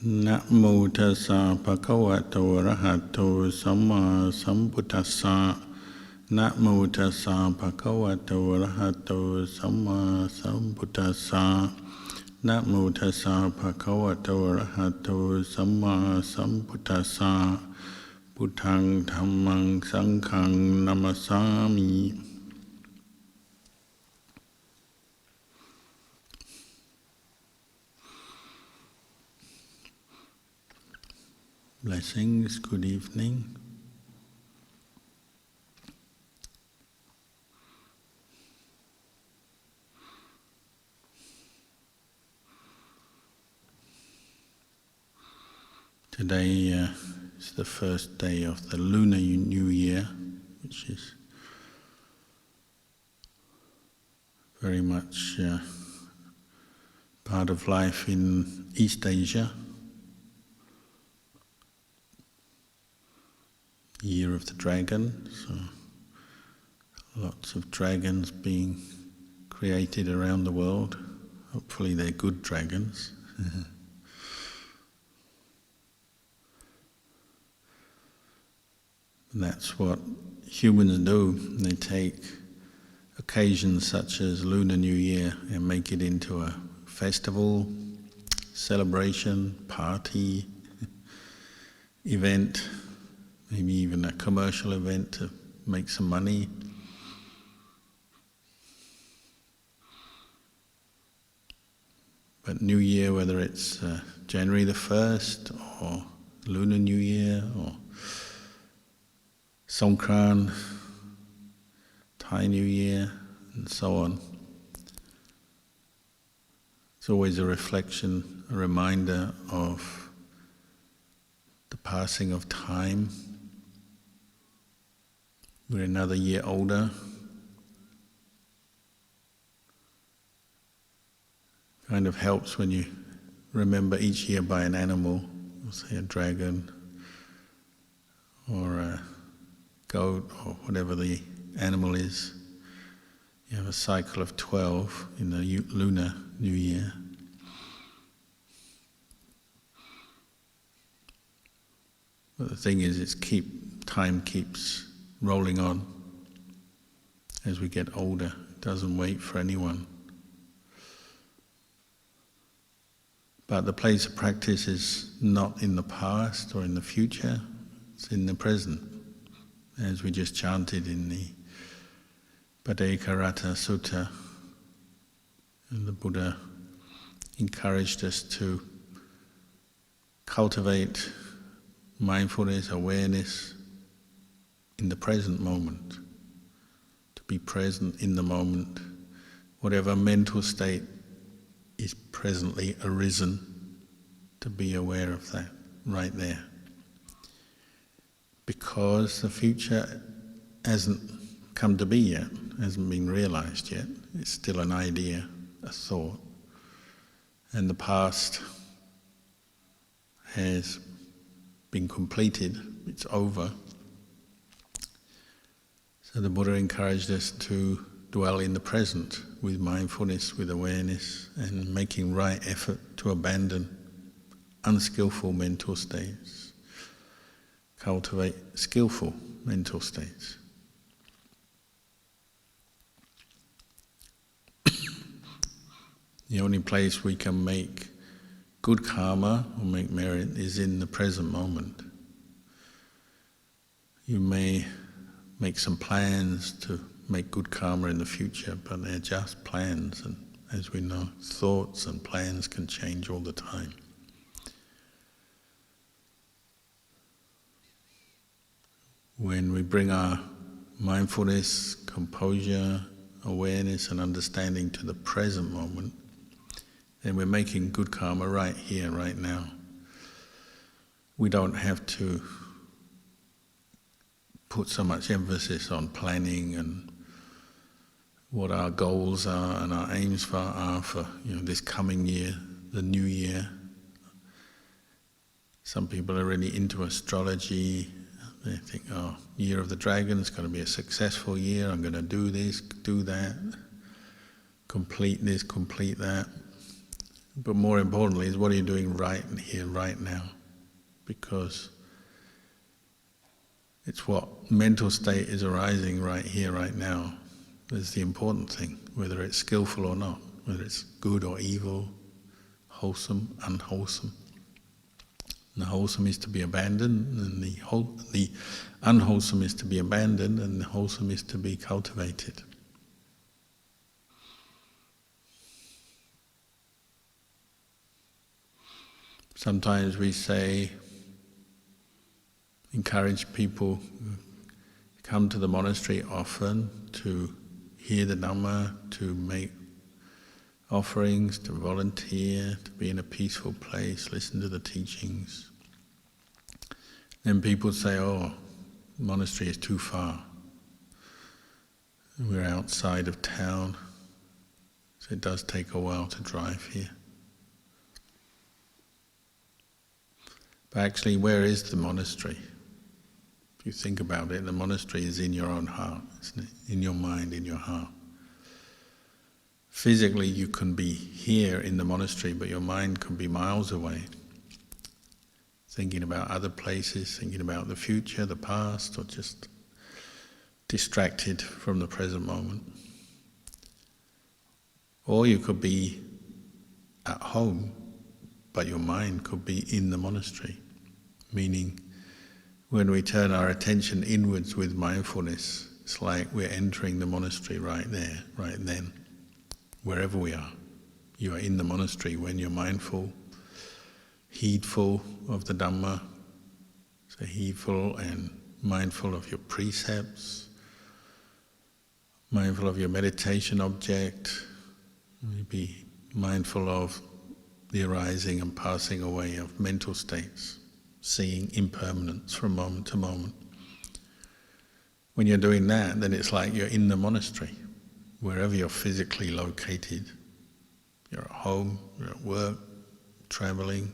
นะโมตัสสะภะคะวะโตอะระหะโตสัมมาสัมพุทธัสสะนะโมตัสสะภะคะวะโตอะระหะโตสัมมาสัมพุทธัสสะนะโมตัสสะภะคะวะโตอะระหะโตสัมมาสัมพุทธัสสะพุทธังธัมมังสังฆังนะมัสสามิ Blessings, good evening. Today is the first day of the Lunar New Year, which is very much part of life in East Asia. Year of the Dragon, so lots of dragons being created around the world. Hopefully they're good dragons. And that's what humans do. They take occasions such as Lunar New Year and make it into a festival, celebration, party, event, maybe even a commercial event to make some money. But New Year, whether it's January the 1st or Lunar New Year or Songkran, Thai New Year, and so on, it's always a reflection, a reminder of the passing of time. We're another year older. Kind of helps when you remember each year by an animal, say a dragon or a goat or whatever the animal is. You have a cycle of 12 in the Lunar New Year. But the thing is, time keeps rolling on as we get older. It doesn't wait for anyone. But the place of practice is not in the past or in the future, it's in the present. As we just chanted in the Paddekarata Sutta, and the Buddha encouraged us to cultivate mindfulness, awareness in the present moment, to be present in the moment, whatever mental state is presently arisen, to be aware of that right there. Because the future hasn't come to be yet, hasn't been realized yet, it's still an idea, a thought, and the past has been completed, it's over. So the Buddha encouraged us to dwell in the present with mindfulness, with awareness, and making right effort to abandon unskillful mental states, cultivate skillful mental states. The only place we can make good karma or make merit is in the present moment. You may make some plans to make good karma in the future, but they're just plans, and as we know, thoughts and plans can change all the time. When we bring our mindfulness, composure, awareness and understanding to the present moment, then we're making good karma right here, right now. We don't have to put so much emphasis on planning and what our goals are and our aims are for this coming year, the new year. Some people are really into astrology. They think, year of the dragon is going to be a successful year, I'm going to do this, do that, complete this, complete that. But more importantly is what are you doing right here, right now? Because it's what mental state is arising right here, right now. That's the important thing, whether it's skillful or not, whether it's good or evil, wholesome, unwholesome. And the wholesome is to be abandoned, and the unwholesome is to be abandoned, and the wholesome is to be cultivated. Sometimes we say, encourage people to come to the monastery often, to hear the Dhamma, to make offerings, to volunteer, to be in a peaceful place, listen to the teachings. Then people say, oh, the monastery is too far. We're outside of town, so it does take a while to drive here. But actually, where is the monastery? If you think about it, the monastery is in your own heart, isn't it? In your mind, in your heart. Physically, you can be here in the monastery, but your mind can be miles away, thinking about other places, thinking about the future, the past, or just distracted from the present moment. Or you could be at home, but your mind could be in the monastery. Meaning, when we turn our attention inwards with mindfulness, it's like we're entering the monastery right there, right then, wherever we are. You are in the monastery when you're mindful, heedful of the Dhamma, so heedful and mindful of your precepts, mindful of your meditation object, maybe mindful of the arising and passing away of mental states, seeing impermanence from moment to moment. When you're doing that, then it's like you're in the monastery, wherever you're physically located. You're at home, you're at work, traveling,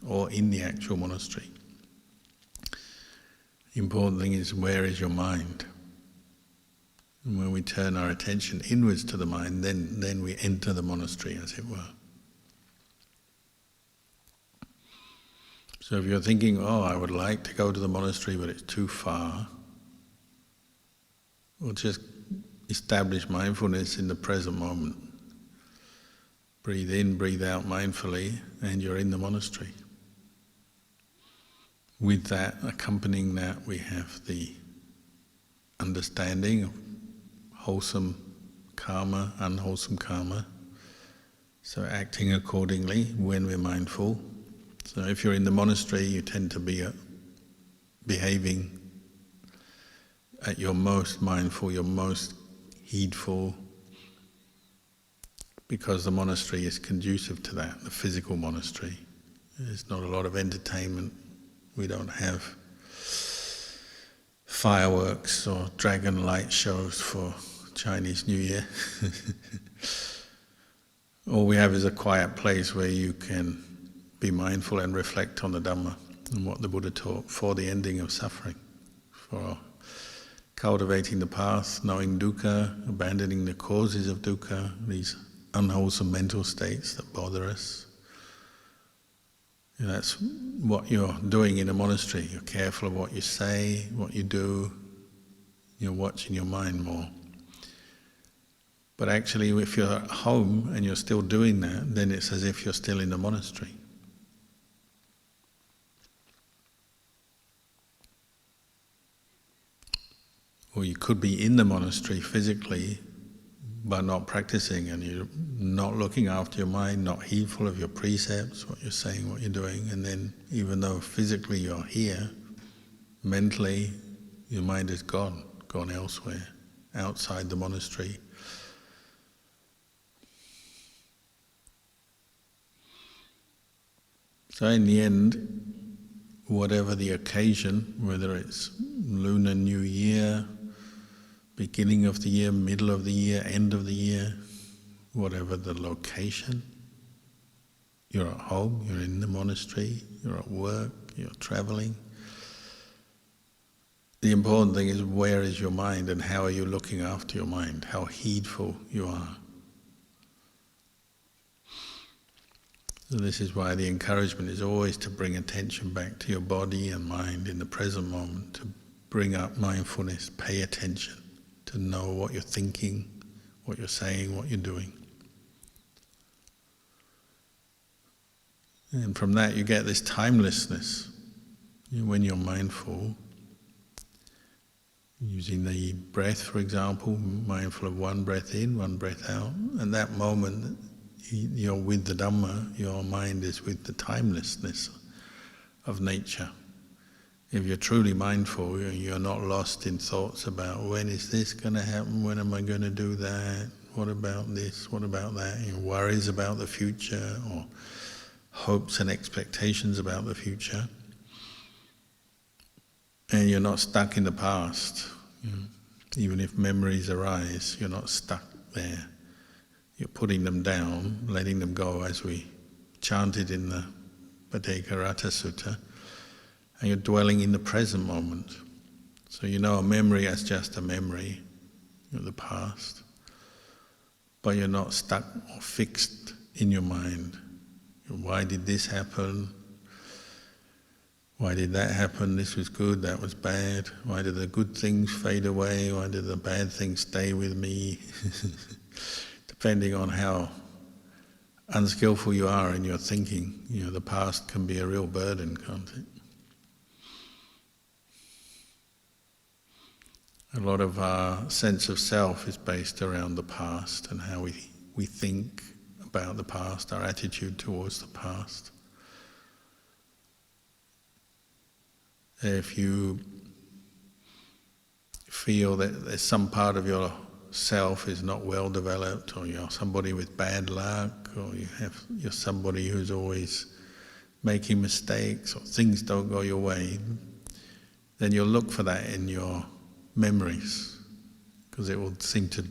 or in the actual monastery. The important thing is, where is your mind? And when we turn our attention inwards to the mind, then we enter the monastery, as it were. So if you're thinking, oh, I would like to go to the monastery, but it's too far, well, just establish mindfulness in the present moment. Breathe in, breathe out mindfully, and you're in the monastery. With that, accompanying that, we have the understanding of wholesome karma, unwholesome karma. So acting accordingly when we're mindful. So if you're in the monastery, you tend to be behaving at your most mindful, your most heedful, because the monastery is conducive to that, the physical monastery. There's not a lot of entertainment. We don't have fireworks or dragon light shows for Chinese New Year. All we have is a quiet place where you can be mindful and reflect on the Dhamma and what the Buddha taught for the ending of suffering, for cultivating the path, knowing dukkha, abandoning the causes of dukkha, these unwholesome mental states that bother us. And that's what you're doing in a monastery. You're careful of what you say, what you do. You're watching your mind more. But actually, if you're at home and you're still doing that, then it's as if you're still in the monastery. Or you could be in the monastery physically, but not practicing, and you're not looking after your mind, not heedful of your precepts, what you're saying, what you're doing, and then even though physically you're here, mentally your mind is gone elsewhere, outside the monastery. So in the end, whatever the occasion, whether it's Lunar New Year, beginning of the year, middle of the year, end of the year, whatever the location, you're at home, you're in the monastery, you're at work, you're traveling. The important thing is, where is your mind and how are you looking after your mind, how heedful you are. So this is why the encouragement is always to bring attention back to your body and mind in the present moment, to bring up mindfulness, pay attention, to know what you're thinking, what you're saying, what you're doing. And from that you get this timelessness. When you're mindful, using the breath, for example, mindful of one breath in, one breath out, and that moment you're with the Dhamma, your mind is with the timelessness of nature. If you're truly mindful, you're not lost in thoughts about when is this going to happen, when am I going to do that, what about this, what about that, worries about the future or hopes and expectations about the future. And you're not stuck in the past. Even if memories arise, you're not stuck there. You're putting them down, letting them go, as we chanted in the Patekarata Sutta, and you're dwelling in the present moment. So you know a memory as just a memory of the past, but you're not stuck or fixed in your mind. Why did this happen? Why did that happen? This was good, that was bad. Why did the good things fade away? Why did the bad things stay with me? Depending on how unskillful you are in your thinking, the past can be a real burden, can't it? A lot of our sense of self is based around the past and how we think about the past, our attitude towards the past. If you feel that there's some part of your self is not well developed, or you're somebody with bad luck, or you're somebody who's always making mistakes, or things don't go your way, then you'll look for that in your memories, because it will seem to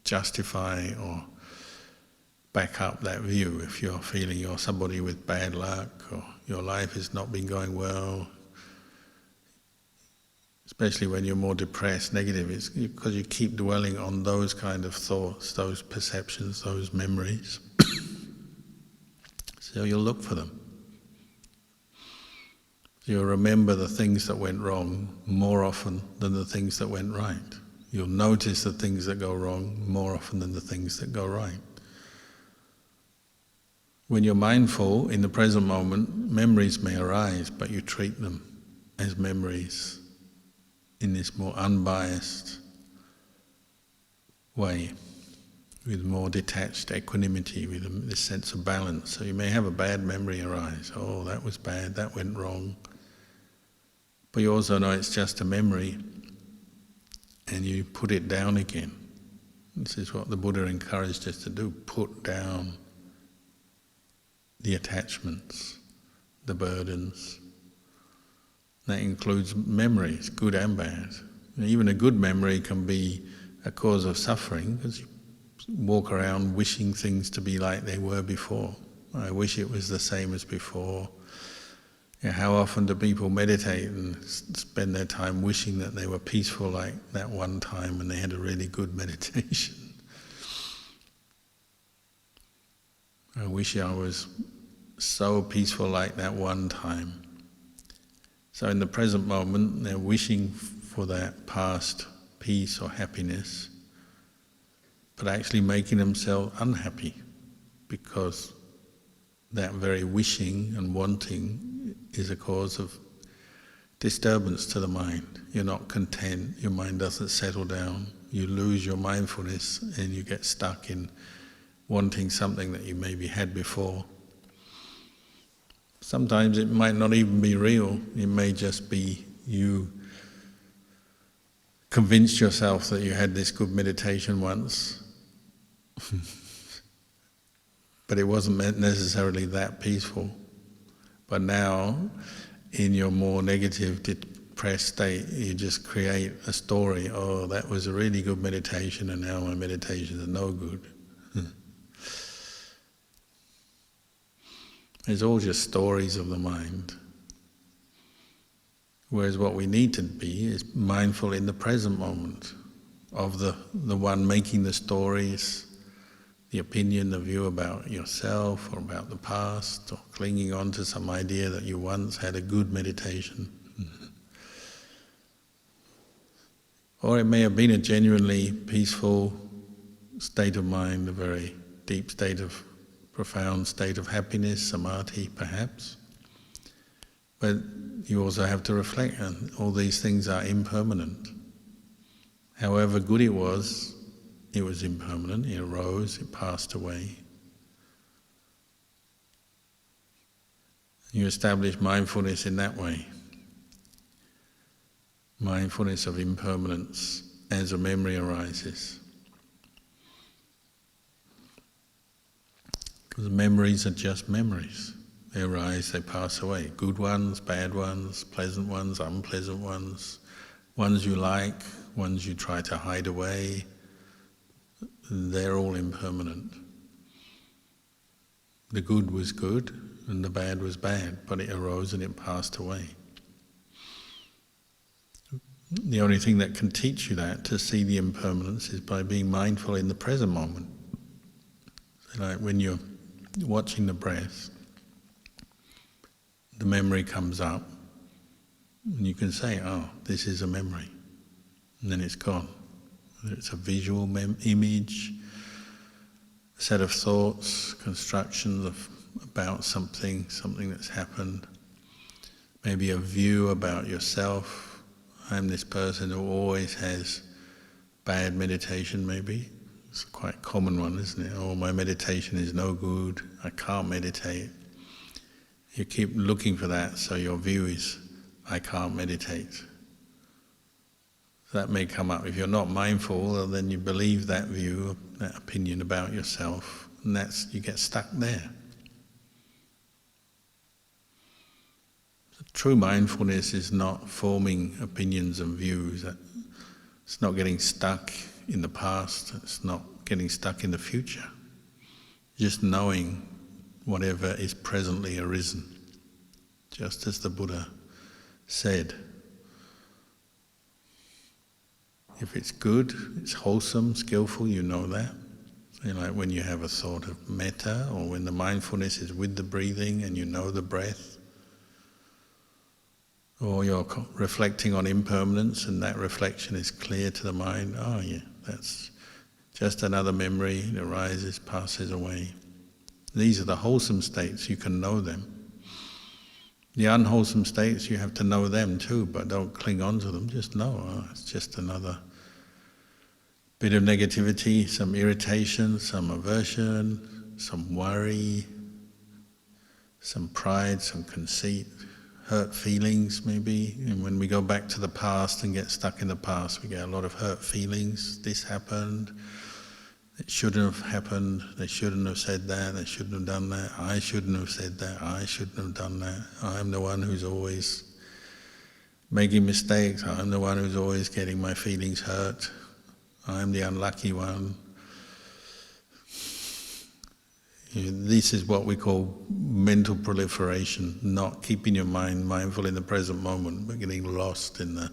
justify or back up that view. If you're feeling you're somebody with bad luck, or your life has not been going well, especially when you're more depressed, negative, it's because you keep dwelling on those kind of thoughts, those perceptions, those memories. So you'll look for them. You'll remember the things that went wrong more often than the things that went right. You'll notice the things that go wrong more often than the things that go right. When you're mindful in the present moment, memories may arise, but you treat them as memories in this more unbiased way, with more detached equanimity, with this sense of balance. So you may have a bad memory arise. Oh, that was bad, that went wrong. But you also know it's just a memory, and you put it down again. This is what the Buddha encouraged us to do, put down the attachments, the burdens. That includes memories, good and bad. And even a good memory can be a cause of suffering, because you walk around wishing things to be like they were before. I wish it was the same as before. How often do people meditate and spend their time wishing that they were peaceful like that one time when they had a really good meditation? I wish I was so peaceful like that one time. So in the present moment, they're wishing for that past peace or happiness, but actually making themselves unhappy, because that very wishing and wanting is a cause of disturbance to the mind. You're not content, your mind doesn't settle down, you lose your mindfulness and you get stuck in wanting something that you maybe had before. Sometimes it might not even be real, it may just be you convinced yourself that you had this good meditation once, but it wasn't necessarily that peaceful. But now, in your more negative, depressed state, you just create a story. Oh, that was a really good meditation, and now my meditations are no good. It's all just stories of the mind. Whereas what we need to be is mindful in the present moment of the one making the stories, the opinion, the view about yourself or about the past, or clinging on to some idea that you once had a good meditation. Or it may have been a genuinely peaceful state of mind, a very deep state of, profound state of happiness, samadhi perhaps. But you also have to reflect, and all these things are impermanent. However good it was impermanent, it arose, it passed away. You establish mindfulness in that way. Mindfulness of impermanence as a memory arises. Because memories are just memories. They arise, they pass away. Good ones, bad ones, pleasant ones, unpleasant ones, ones you like, ones you try to hide away. They're all impermanent. The good was good and the bad was bad, but it arose and it passed away. The only thing that can teach you that, to see the impermanence, is by being mindful in the present moment. So like when you're watching the breath, the memory comes up, and you can say, oh, this is a memory, and then it's gone. Whether it's a visual image, a set of thoughts, constructions about something that's happened, maybe a view about yourself. I'm this person who always has bad meditation, maybe. It's a quite common one, isn't it? Oh, my meditation is no good, I can't meditate. You keep looking for that, so your view is, I can't meditate. That may come up. If you're not mindful, then you believe that view, that opinion about yourself, and you get stuck there. True mindfulness is not forming opinions and views. It's not getting stuck in the past. It's not getting stuck in the future. Just knowing whatever is presently arisen. Just as the Buddha said. If it's good, it's wholesome, skillful, you know that. So like when you have a thought of metta, or when the mindfulness is with the breathing and you know the breath, or you're reflecting on impermanence and that reflection is clear to the mind, oh yeah, that's just another memory, it arises, passes away. These are the wholesome states, you can know them. The unwholesome states, you have to know them too, but don't cling on to them, just know, oh, it's just another bit of negativity, some irritation, some aversion, some worry, some pride, some conceit, hurt feelings maybe. And when we go back to the past and get stuck in the past, we get a lot of hurt feelings. This happened, it shouldn't have happened, they shouldn't have said that, they shouldn't have done that, I shouldn't have said that, I shouldn't have done that, I'm the one who's always making mistakes, I'm the one who's always getting my feelings hurt, I'm the unlucky one. This is what we call mental proliferation, not keeping your mind mindful in the present moment, but getting lost in the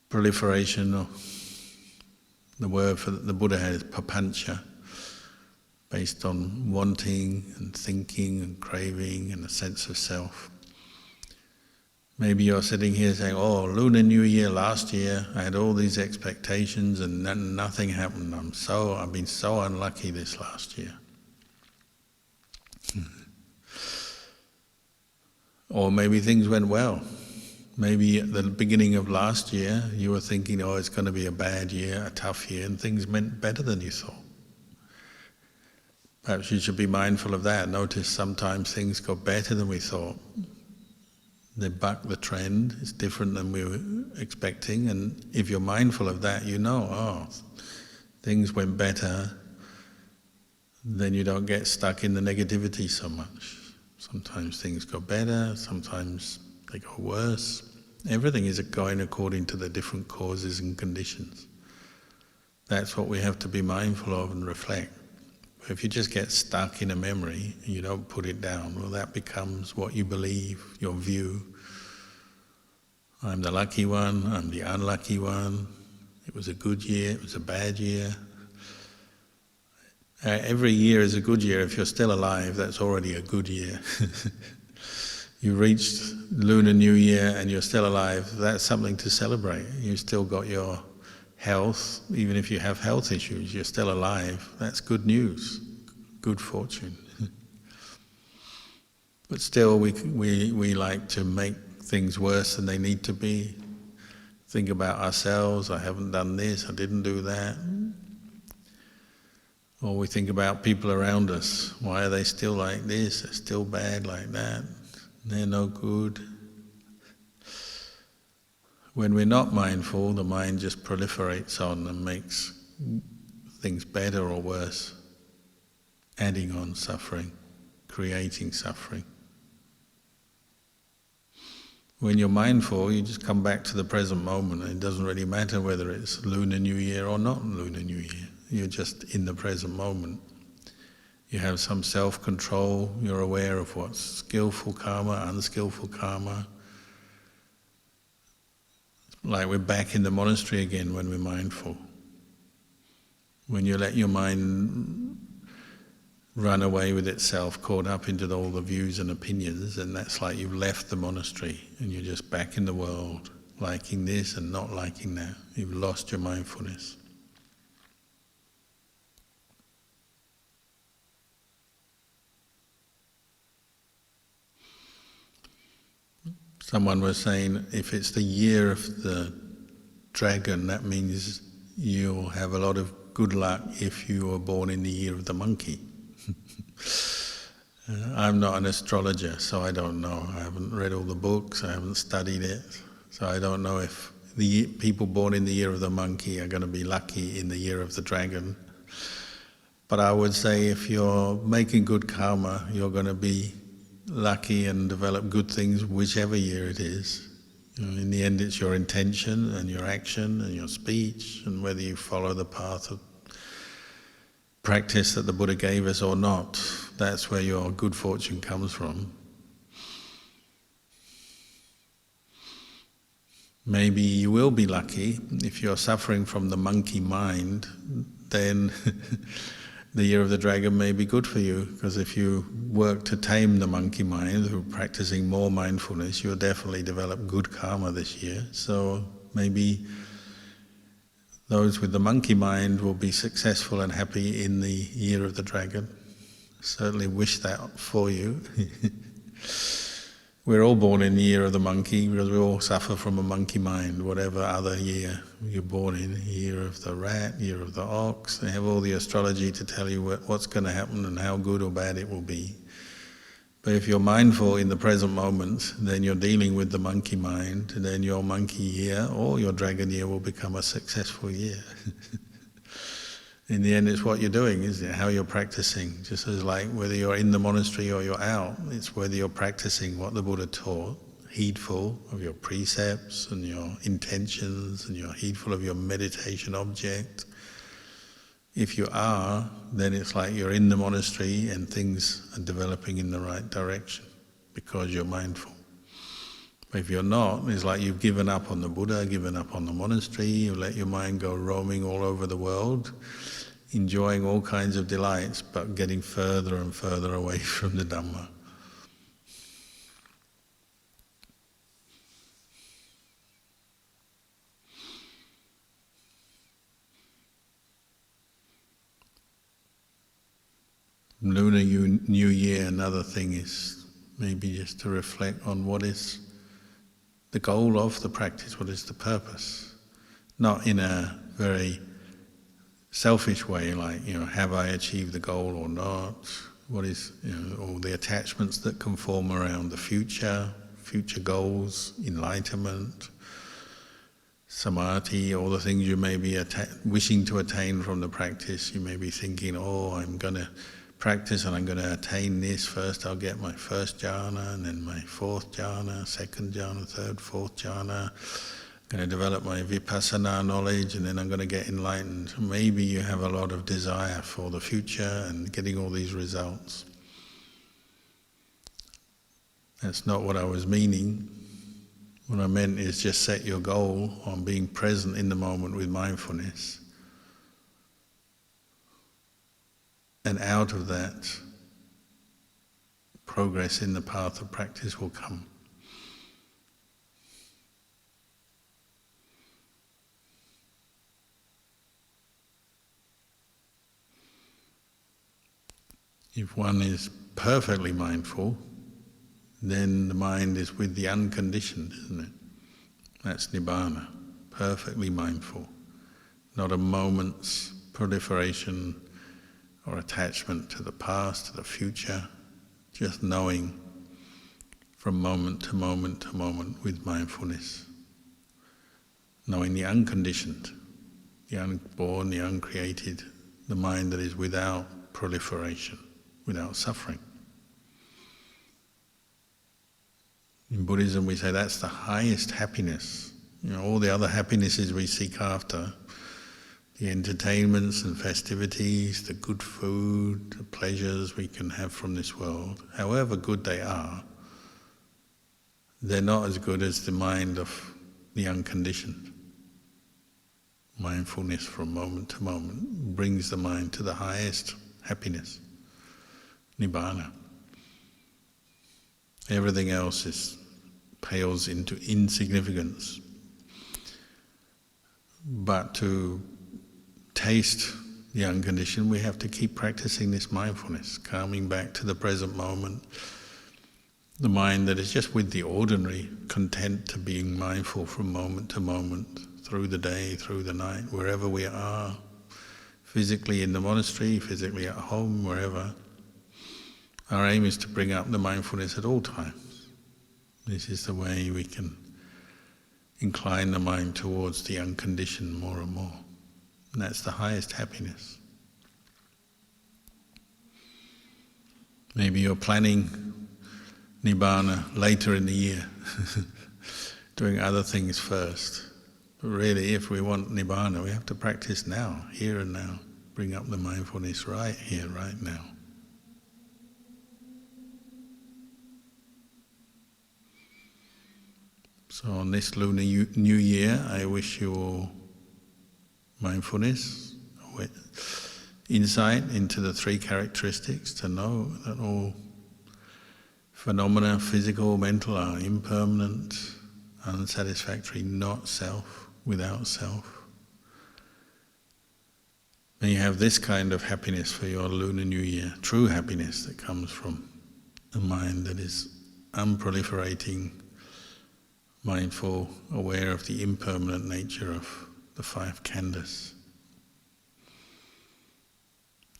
proliferation. Or the word for the Buddha had is papancha, based on wanting and thinking and craving and a sense of self. Maybe you're sitting here saying, oh, Lunar New Year last year, I had all these expectations and nothing happened. I've been so unlucky this last year. Or maybe things went well. Maybe at the beginning of last year you were thinking, oh, it's going to be a bad year, a tough year, and things went better than you thought. Perhaps you should be mindful of that. Notice sometimes things go better than we thought. They buck the trend, it's different than we were expecting, and if you're mindful of that, you know, oh, things went better, then you don't get stuck in the negativity so much. Sometimes things go better, sometimes they go worse. Everything is going according to the different causes and conditions. That's what we have to be mindful of and reflect. But if you just get stuck in a memory and you don't put it down, well, that becomes what you believe, your view. I'm the lucky one, I'm the unlucky one. It was a good year, it was a bad year. Every year is a good year. If you're still alive, that's already a good year. You reached Lunar New Year and you're still alive, that's something to celebrate. You've still got your health, even if you have health issues, you're still alive. That's good news, good fortune. But still, we like to make things worse than they need to be. Think about ourselves, I haven't done this, I didn't do that. Or we think about people around us. Why are they still like this? They're still bad like that. They're no good. When we're not mindful, the mind just proliferates on and makes things better or worse, adding on suffering, creating suffering. When you're mindful, you just come back to the present moment, and it doesn't really matter whether it's Lunar New Year or not Lunar New Year. You're just in the present moment. You have some self-control, you're aware of what's skillful karma, unskillful karma. Like we're back in the monastery again when we're mindful. When you let your mind run away with itself, caught up into all the views and opinions, and that's like you've left the monastery and you're just back in the world, liking this and not liking that. You've lost your mindfulness. Someone was saying, if it's the year of the dragon, that means you'll have a lot of good luck if you were born in the year of the monkey. I'm not an astrologer, so I don't know. I haven't read all the books, I haven't studied it, so I don't know if the people born in the year of the monkey are going to be lucky in the year of the dragon. But I would say if you're making good karma, you're going to be lucky and develop good things whichever year it is. You know, in the end, it's your intention and your action and your speech and whether you follow the path of practice that the Buddha gave us or not. That's where your good fortune comes from. Maybe you will be lucky. If you're suffering from the monkey mind, then the year of the dragon may be good for you, because if you work to tame the monkey mind through practicing more mindfulness, you'll definitely develop good karma this year. So maybe those with the monkey mind will be successful and happy in the year of the dragon. Certainly wish that for you. We're all born in the year of the monkey because we all suffer from a monkey mind, whatever other year you're born in, year of the rat, year of the ox. They have all the astrology to tell you what's going to happen and how good or bad it will be. But if you're mindful in the present moment, then you're dealing with the monkey mind, and then your monkey year or your dragon year will become a successful year. In the end, it's what you're doing, isn't it? How you're practicing. Just as like whether you're in the monastery or you're out, it's whether you're practicing what the Buddha taught, heedful of your precepts and your intentions, and you're heedful of your meditation object. If you are, then it's like you're in the monastery and things are developing in the right direction because you're mindful. But if you're not, it's like you've given up on the Buddha, given up on the monastery, you let your mind go roaming all over the world, enjoying all kinds of delights, but getting further and further away from the Dhamma. Lunar New Year, another thing is maybe just to reflect on what is the goal of the practice, what is the purpose? Not in a very selfish way, like, have I achieved the goal or not? What is, all the attachments that can form around the future goals, enlightenment, samadhi, all the things you may be wishing to attain from the practice. You may be thinking, I'm going to practice and I'm going to attain this. First I'll get my first jhana, and then my fourth jhana, second jhana, third, fourth jhana. I'm going to develop my vipassana knowledge, and then I'm going to get enlightened. Maybe you have a lot of desire for the future and getting all these results. That's not what I was meaning. What I meant is just set your goal on being present in the moment with mindfulness. And out of that, progress in the path of practice will come. If one is perfectly mindful, then the mind is with the unconditioned, isn't it? That's Nibbana, perfectly mindful. Not a moment's proliferation or attachment to the past, to the future, just knowing from moment to moment to moment with mindfulness. Knowing the unconditioned, the unborn, the uncreated, the mind that is without proliferation, without suffering. In Buddhism we say that's the highest happiness. All the other happinesses we seek after, the entertainments and festivities, the good food, the pleasures we can have from this world, however good they are, they're not as good as the mind of the unconditioned. Mindfulness from moment to moment brings the mind to the highest happiness, Nibbana. Everything else pales into insignificance. But to taste the unconditioned, we have to keep practicing this mindfulness, coming back to the present moment. The mind that is just with the ordinary, content to being mindful from moment to moment, through the day, through the night, wherever we are, physically in the monastery, physically at home, wherever. Our aim is to bring up the mindfulness at all times. This is the way we can incline the mind towards the unconditioned more and more. And that's the highest happiness. Maybe you're planning Nibbana later in the year, doing other things first. But really, if we want Nibbana, we have to practice now, here and now. Bring up the mindfulness right here, right now. So on this Lunar New Year, I wish you all mindfulness, insight into the three characteristics, to know that all phenomena, physical, mental, are impermanent, unsatisfactory, not self, without self. May you have this kind of happiness for your Lunar New Year, true happiness that comes from a mind that is unproliferating, mindful, aware of the impermanent nature of the five khandhas.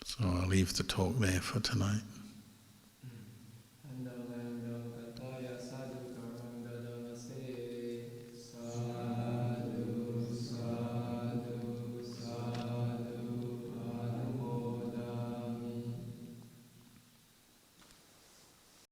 So I'll leave the talk there for tonight.